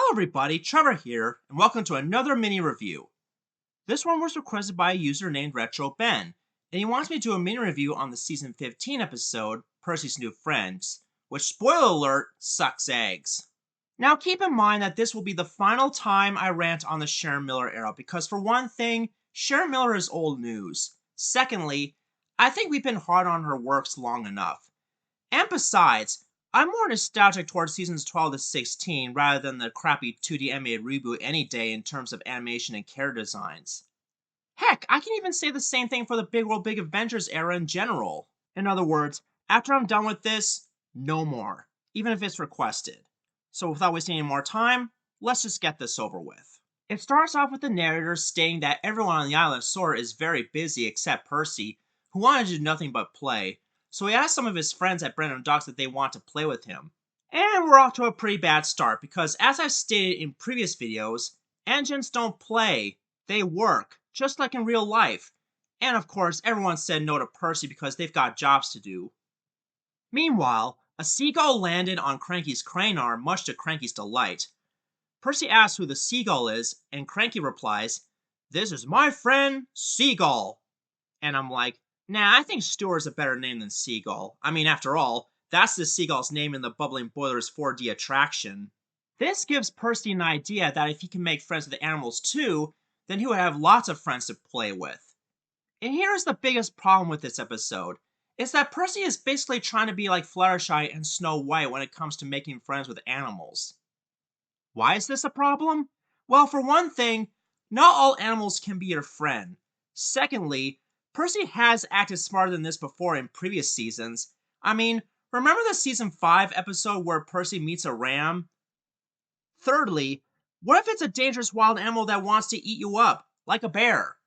Hello everybody, Trevor here, and welcome to another mini review. This one was requested by a user named RetroBen, and he wants me to do a mini review on the season 15 episode, Percy's New Friends, which, spoiler alert, sucks eggs. Now keep in mind that this will be the final time I rant on the Sharon Miller era, because for one thing, Sharon Miller is old news. Secondly, I think we've been hard on her works long enough. And besides, I'm more nostalgic towards seasons 12 to 16 rather than the crappy 2D animated reboot any day in terms of animation and character designs. Heck, I can even say the same thing for the Big World Big Adventures era in general. In other words, after I'm done with this, no more, even if it's requested. So without wasting any more time, let's just get this over with. It starts off with the narrator stating that everyone on the island of Sora is very busy except Percy, who wanted to do nothing but play. So he asked some of his friends at Random Docks if they want to play with him. And we're off to a pretty bad start because, as I've stated in previous videos, engines don't play, they work, just like in real life. And of course, everyone said no to Percy because they've got jobs to do. Meanwhile, a seagull landed on Cranky's crane arm, much to Cranky's delight. Percy asks who the seagull is, and Cranky replies, "This is my friend, Seagull." And I'm like, nah, I think Stuart is a better name than Seagull. I mean, after all, that's the seagull's name in the Bubbling Boilers 4D attraction. This gives Percy an idea that if he can make friends with the animals too, then he would have lots of friends to play with. And here's the biggest problem with this episode. It's that Percy is basically trying to be like Fluttershy and Snow White when it comes to making friends with animals. Why is this a problem? Well, for one thing, not all animals can be your friend. Secondly, Percy has acted smarter than this before in previous seasons. I mean, remember the season 5 episode where Percy meets a ram? Thirdly, what if it's a dangerous wild animal that wants to eat you up, like a bear?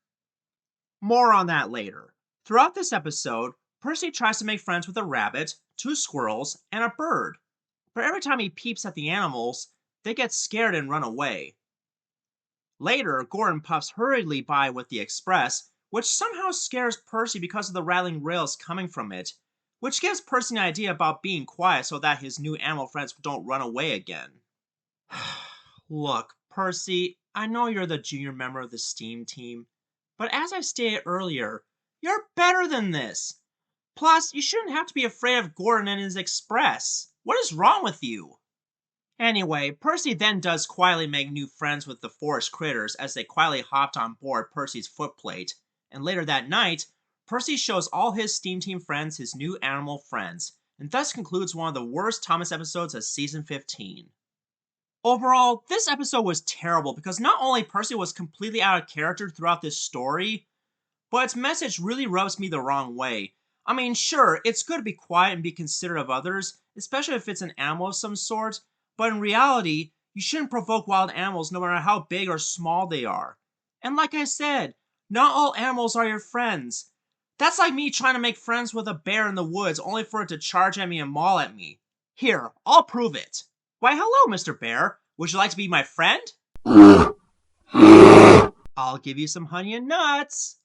More on that later. Throughout this episode, Percy tries to make friends with a rabbit, 2 squirrels, and a bird. But every time he peeps at the animals, they get scared and run away. Later, Gordon puffs hurriedly by with the express, which somehow scares Percy because of the rattling rails coming from it, which gives Percy an idea about being quiet so that his new animal friends don't run away again. Look, Percy, I know you're the junior member of the STEAM team, but as I stated earlier, you're better than this. Plus, you shouldn't have to be afraid of Gordon and his express. What is wrong with you? Anyway, Percy then does quietly make new friends with the forest critters as they quietly hopped on board Percy's footplate. And later that night, Percy shows all his STEAM Team friends his new animal friends, and thus concludes one of the worst Thomas episodes of Season 15. Overall, this episode was terrible because not only Percy was completely out of character throughout this story, but its message really rubs me the wrong way. I mean, sure, it's good to be quiet and be considerate of others, especially if it's an animal of some sort, but in reality, you shouldn't provoke wild animals no matter how big or small they are. And like I said, not all animals are your friends. That's like me trying to make friends with a bear in the woods only for it to charge at me and maul at me. Here, I'll prove it. Why, hello, Mr. Bear. Would you like to be my friend? I'll give you some honey and nuts.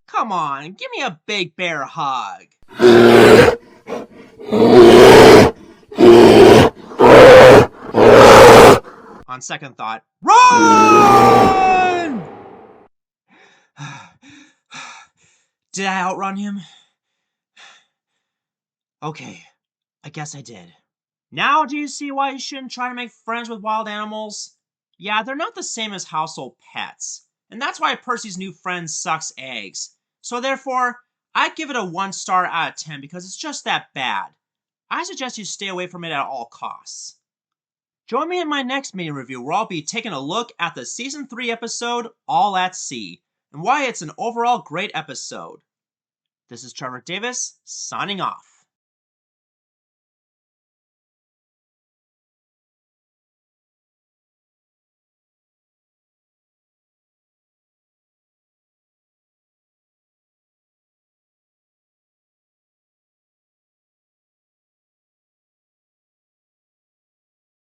Come on, give me a big bear hug. On second thought, run! Did I outrun him? Okay, I guess I did. Now do you see why you shouldn't try to make friends with wild animals? Yeah, they're not the same as household pets. And that's why Percy's new friend sucks eggs. So therefore, I give it a 1 star out of 10 because it's just that bad. I suggest you stay away from it at all costs. Join me in my next mini review where I'll be taking a look at the Season 3 episode, All at Sea, and why it's an overall great episode. This is Trevor Davis, signing off.